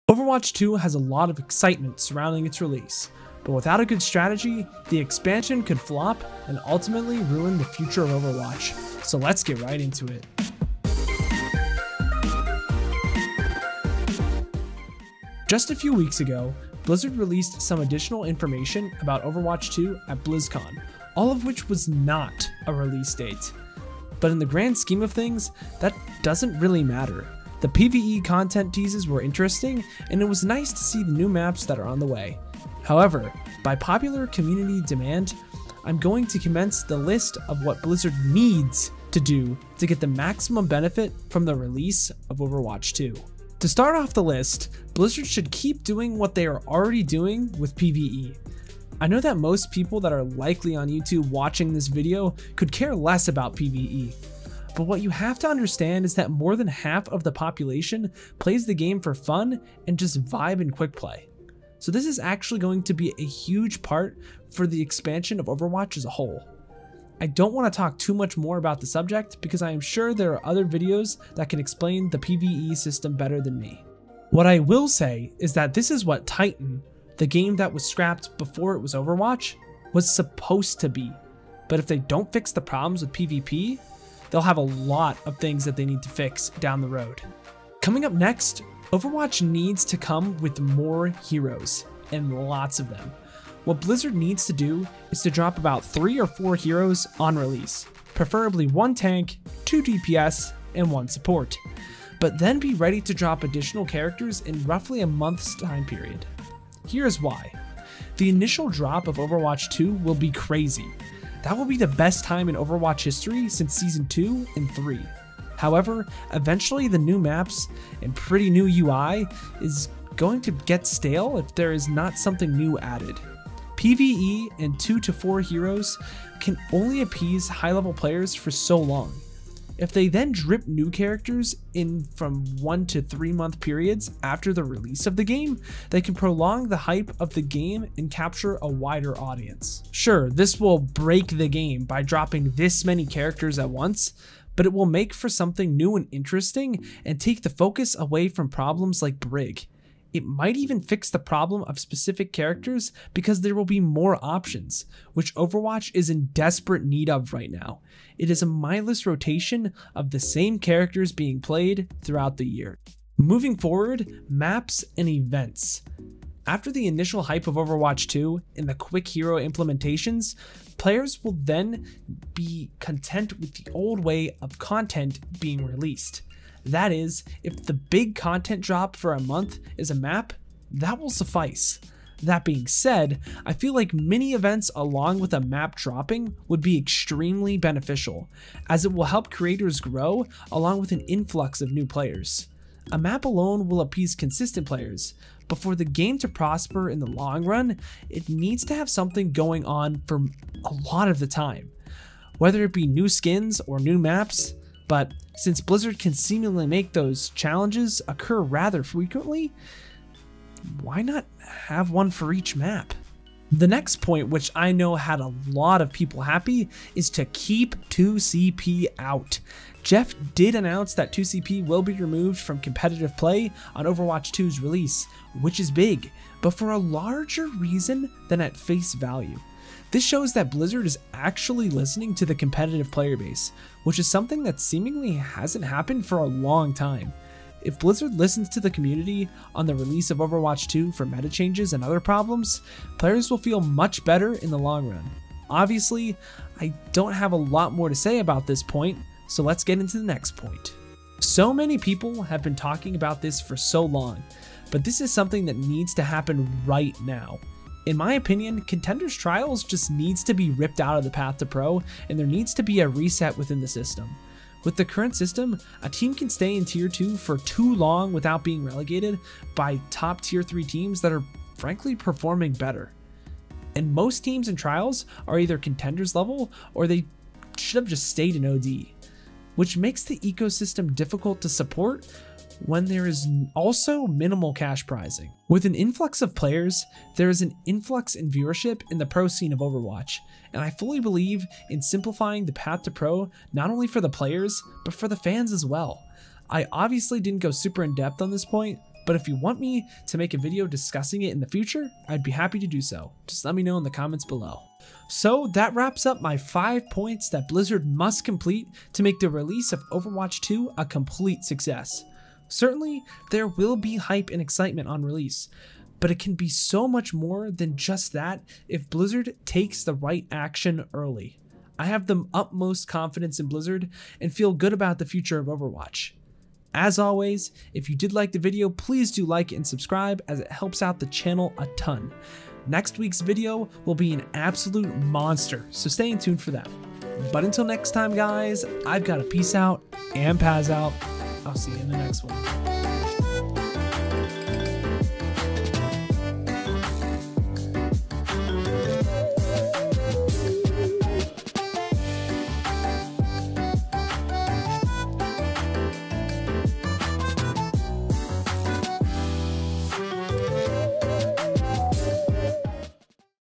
Overwatch 2 has a lot of excitement surrounding its release, but without a good strategy, the expansion could flop and ultimately ruin the future of Overwatch. So let's get right into it. Just a few weeks ago, Blizzard released some additional information about Overwatch 2 at BlizzCon, all of which was not a release date. But in the grand scheme of things, that doesn't really matter. The PvE content teases were interesting, and it was nice to see the new maps that are on the way. However, by popular community demand, I'm going to commence the list of what Blizzard needs to do to get the maximum benefit from the release of Overwatch 2. To start off the list, Blizzard should keep doing what they are already doing with PvE. I know that most people that are likely on YouTube watching this video could care less about PvE. But what you have to understand is that more than half of the population plays the game for fun and just vibe and quick play. So this is actually going to be a huge part for the expansion of Overwatch as a whole. I don't want to talk too much more about the subject because I am sure there are other videos that can explain the PvE system better than me. What I will say is that this is what Titan, the game that was scrapped before it was Overwatch, was supposed to be. But if they don't fix the problems with PvP, they'll have a lot of things that they need to fix down the road. Coming up next, Overwatch needs to come with more heroes, and lots of them. What Blizzard needs to do is to drop about 3 or 4 heroes on release, preferably 1 tank, 2 DPS, and 1 support. But then be ready to drop additional characters in roughly a month's time period. Here's why. The initial drop of Overwatch 2 will be crazy. That will be the best time in Overwatch history since Season 2 and 3. However, eventually the new maps and pretty new UI is going to get stale if there is not something new added. PvE and 2 to 4 heroes can only appease high-level players for so long. If they then drip new characters in from 1 to 3 month periods after the release of the game, they can prolong the hype of the game and capture a wider audience. Sure, this will break the game by dropping this many characters at once, but it will make for something new and interesting and take the focus away from problems like Brig. It might even fix the problem of specific characters because there will be more options, which Overwatch is in desperate need of right now. It is a mindless rotation of the same characters being played throughout the year. Moving forward, maps and events. After the initial hype of Overwatch 2 and the quick hero implementations, players will then be content with the old way of content being released. That is, if the big content drop for a month is a map, that will suffice. That being said, I feel like mini events along with a map dropping would be extremely beneficial, as it will help creators grow along with an influx of new players. A map alone will appease consistent players, but for the game to prosper in the long run, it needs to have something going on for a lot of the time. Whether it be new skins or new maps, but since Blizzard can seemingly make those challenges occur rather frequently, why not have one for each map? The next point, which I know had a lot of people happy, is to keep 2CP out. Jeff did announce that 2CP will be removed from competitive play on Overwatch 2's release, which is big, but for a larger reason than at face value. This shows that Blizzard is actually listening to the competitive player base, which is something that seemingly hasn't happened for a long time. If Blizzard listens to the community on the release of Overwatch 2 for meta changes and other problems, players will feel much better in the long run. Obviously, I don't have a lot more to say about this point, so let's get into the next point. So many people have been talking about this for so long, but this is something that needs to happen right now. In my opinion, Contenders Trials just needs to be ripped out of the path to pro, and there needs to be a reset within the system. With the current system, a team can stay in Tier 2 for too long without being relegated by top Tier 3 teams that are frankly performing better. And most teams in Trials are either Contenders level or they should have just stayed in OD, which makes the ecosystem difficult to support when there is also minimal cash prizing. With an influx of players, there is an influx in viewership in the pro scene of Overwatch, and I fully believe in simplifying the path to pro not only for the players, but for the fans as well. I obviously didn't go super in depth on this point, But if you want me to make a video discussing it in the future, I'd be happy to do so. Just let me know in the comments below. So that wraps up my 5 points that Blizzard must complete to make the release of Overwatch 2 a complete success. Certainly, there will be hype and excitement on release, but it can be so much more than just that if Blizzard takes the right action early. I have the utmost confidence in Blizzard and feel good about the future of Overwatch. As always, if you did like the video, please do like it and subscribe as it helps out the channel a ton. Next week's video will be an absolute monster, so stay tuned for that. But until next time guys, I've got to peace out and Paz out. I'll see you in the next one.